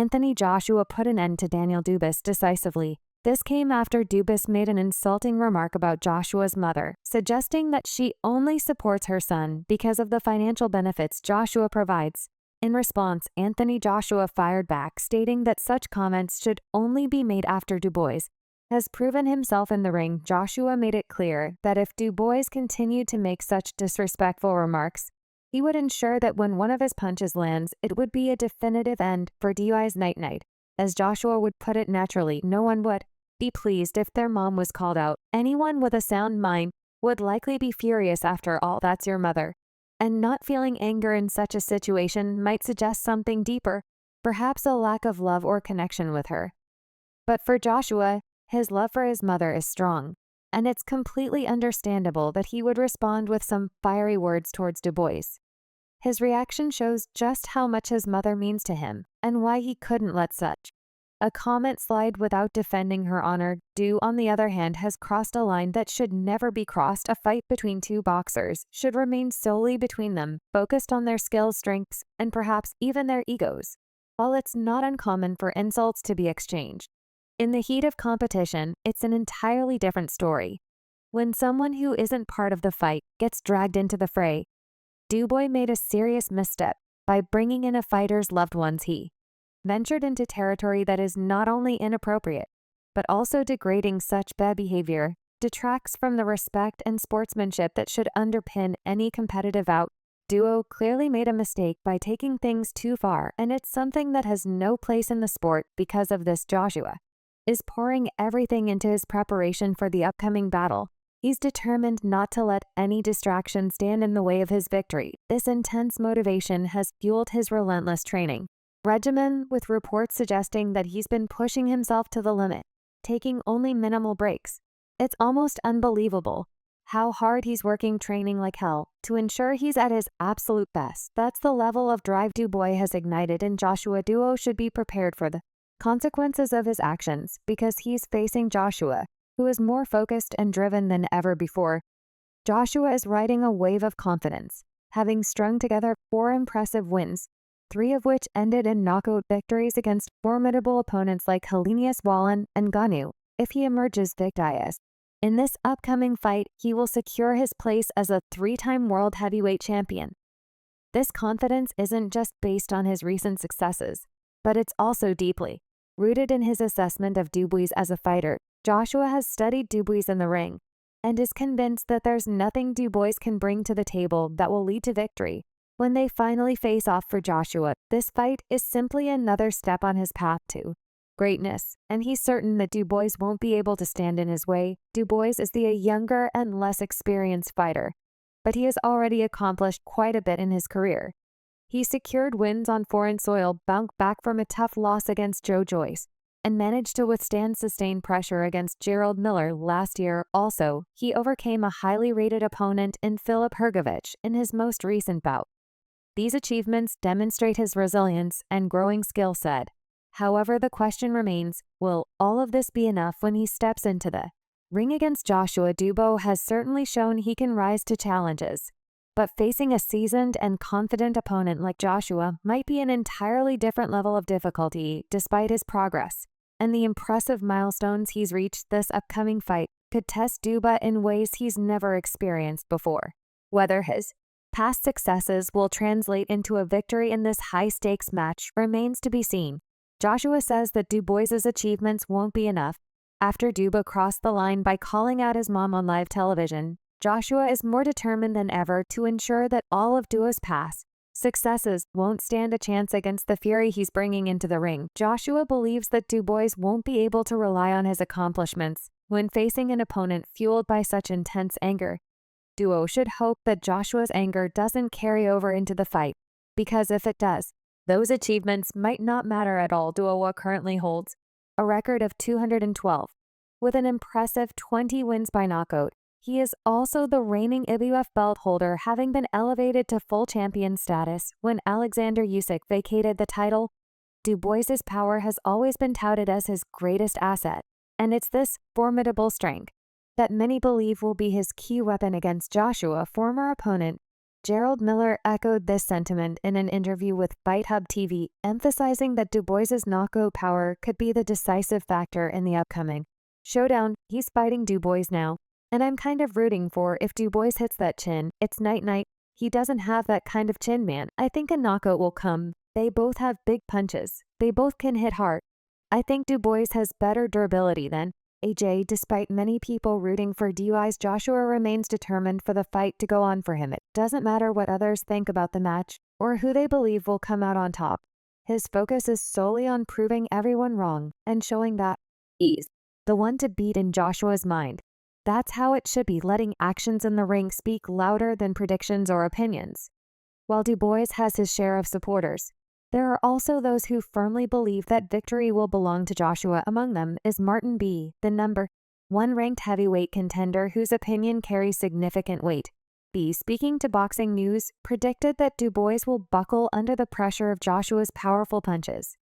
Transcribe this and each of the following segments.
Anthony Joshua put an end to Daniel Dubois decisively. This came after Dubois made an insulting remark about Joshua's mother, suggesting that she only supports her son because of the financial benefits Joshua provides. In response, Anthony Joshua fired back, stating that such comments should only be made after Dubois has proven himself in the ring. Joshua made it clear that if Dubois continued to make such disrespectful remarks, he would ensure that when one of his punches lands, it would be a definitive end for Dubois' night-night. As Joshua would put it naturally, no one would be pleased if their mom was called out. Anyone with a sound mind would likely be furious. After all, that's your mother. And not feeling anger in such a situation might suggest something deeper, perhaps a lack of love or connection with her. But for Joshua, his love for his mother is strong, and it's completely understandable that he would respond with some fiery words towards Dubois. His reaction shows just how much his mother means to him and why he couldn't let such a comment slide without defending her honor. Du, on the other hand, has crossed a line that should never be crossed. A fight between two boxers should remain solely between them, focused on their skills, strengths, and perhaps even their egos. While it's not uncommon for insults to be exchanged, in the heat of competition, it's an entirely different story. When someone who isn't part of the fight gets dragged into the fray, Dubois made a serious misstep by bringing in a fighter's loved ones. He ventured into territory that is not only inappropriate, but also degrading. Such bad behavior detracts from the respect and sportsmanship that should underpin any competitive out. Duo clearly made a mistake by taking things too far, and it's something that has no place in the sport. Because of this, Joshua is pouring everything into his preparation for the upcoming battle. He's determined not to let any distraction stand in the way of his victory. This intense motivation has fueled his relentless training regimen, with reports suggesting that he's been pushing himself to the limit, taking only minimal breaks. It's almost unbelievable how hard he's working, training like hell to ensure he's at his absolute best. That's the level of drive Dubois has ignited in Joshua. Duo should be prepared for the consequences of his actions, because he's facing Joshua, who is more focused and driven than ever before. Joshua is riding a wave of confidence, having strung together 4 impressive wins, 3 of which ended in knockout victories against formidable opponents like Helenius Wallin and Ganu. If he emerges victorious in this upcoming fight, he will secure his place as a 3-time world heavyweight champion. This confidence isn't just based on his recent successes, but it's also deeply rooted in his assessment of Dubois as a fighter. Joshua has studied Dubois in the ring and is convinced that there's nothing Dubois can bring to the table that will lead to victory. When they finally face off for Joshua, this fight is simply another step on his path to greatness, and he's certain that Dubois won't be able to stand in his way. Dubois is the younger and less experienced fighter, but he has already accomplished quite a bit in his career. He secured wins on foreign soil, bounced back from a tough loss against Joe Joyce, and managed to withstand sustained pressure against Gerald Miller last year. Also, he overcame a highly rated opponent in Filip Hrgović in his most recent bout. These achievements demonstrate his resilience and growing skill set. However, the question remains, will all of this be enough when he steps into the ring against Joshua? Dubois has certainly shown he can rise to challenges, but facing a seasoned and confident opponent like Joshua might be an entirely different level of difficulty. Despite his progress and the impressive milestones he's reached, this upcoming fight could test Dubois in ways he's never experienced before. Whether his past successes will translate into a victory in this high-stakes match remains to be seen. Joshua says that Dubois' achievements won't be enough. After Dubois crossed the line by calling out his mom on live television, Joshua is more determined than ever to ensure that all of Dubois' past successes won't stand a chance against the fury he's bringing into the ring. Joshua believes that Dubois won't be able to rely on his accomplishments when facing an opponent fueled by such intense anger. Duo should hope that Joshua's anger doesn't carry over into the fight, because if it does, those achievements might not matter at all. Duo currently holds a record of 212, with an impressive 20 wins by knockout. He is also the reigning IBF belt holder, having been elevated to full champion status when Alexander Usyk vacated the title. Dubois' power has always been touted as his greatest asset, and it's this formidable strength that many believe will be his key weapon against Joshua. Former opponent Gerald Miller echoed this sentiment in an interview with Fight Hub TV, emphasizing that Dubois' knockout power could be the decisive factor in the upcoming showdown. He's fighting Dubois now, and I'm kind of rooting for if Dubois hits that chin, it's night-night. He doesn't have that kind of chin, man. I think a knockout will come. They both have big punches. They both can hit hard. I think Dubois has better durability than AJ. Despite many people rooting for Dubois, Joshua remains determined for the fight to go on for him. It doesn't matter what others think about the match or who they believe will come out on top. His focus is solely on proving everyone wrong and showing that he's the one to beat in Joshua's mind. That's how it should be, letting actions in the ring speak louder than predictions or opinions. While Dubois has his share of supporters, there are also those who firmly believe that victory will belong to Joshua. Among them is Martin B., the number 1 ranked heavyweight contender whose opinion carries significant weight. B., speaking to Boxing News, predicted that Dubois will buckle under the pressure of Joshua's powerful punches.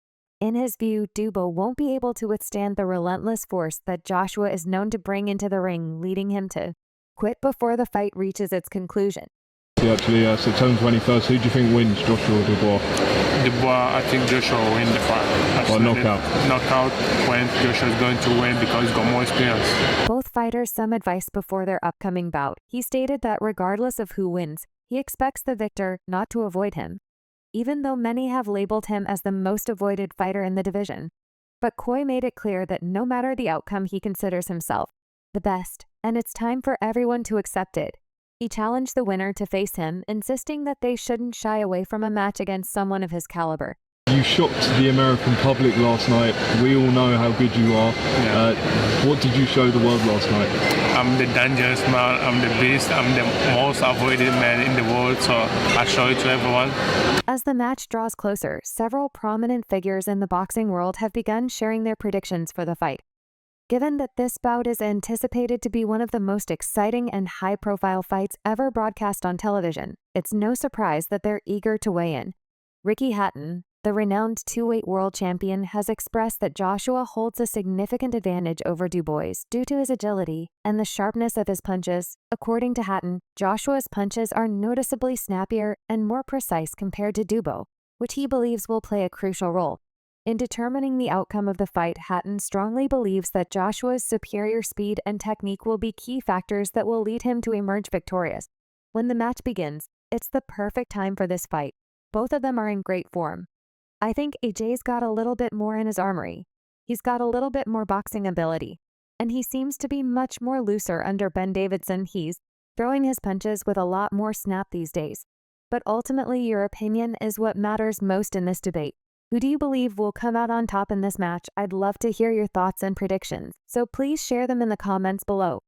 In his view, Dubois won't be able to withstand the relentless force that Joshua is known to bring into the ring, leading him to quit before the fight reaches its conclusion. Actually, September 21st, who do you think wins, Joshua or Dubois? Dubois, I think Joshua will win the fight. Or knockout? Knockout, when Joshua is going to win because he's got more experience. Both fighters some advice before their upcoming bout. He stated that regardless of who wins, he expects the victor not to avoid him, even though many have labeled him as the most avoided fighter in the division. But Coy made it clear that no matter the outcome, he considers himself the best, and it's time for everyone to accept it. He challenged the winner to face him, insisting that they shouldn't shy away from a match against someone of his caliber. You shocked the American public last night. We all know how good you are. Yeah. What did you show the world last night? I'm the dangerous man, I'm the beast, I'm the most avoided man in the world, so I show it to everyone. As the match draws closer, several prominent figures in the boxing world have begun sharing their predictions for the fight. Given that this bout is anticipated to be one of the most exciting and high-profile fights ever broadcast on television, it's no surprise that they're eager to weigh in. Ricky Hatton, the renowned two-weight world champion, has expressed that Joshua holds a significant advantage over Dubois due to his agility and the sharpness of his punches. According to Hatton, Joshua's punches are noticeably snappier and more precise compared to Dubois, which he believes will play a crucial role in determining the outcome of the fight. Hatton strongly believes that Joshua's superior speed and technique will be key factors that will lead him to emerge victorious. When the match begins, it's the perfect time for this fight. Both of them are in great form. I think AJ's got a little bit more in his armory. He's got a little bit more boxing ability, and he seems to be much more looser under Ben Davidson. He's throwing his punches with a lot more snap these days. But ultimately, your opinion is what matters most in this debate. Who do you believe will come out on top in this match? I'd love to hear your thoughts and predictions, so please share them in the comments below.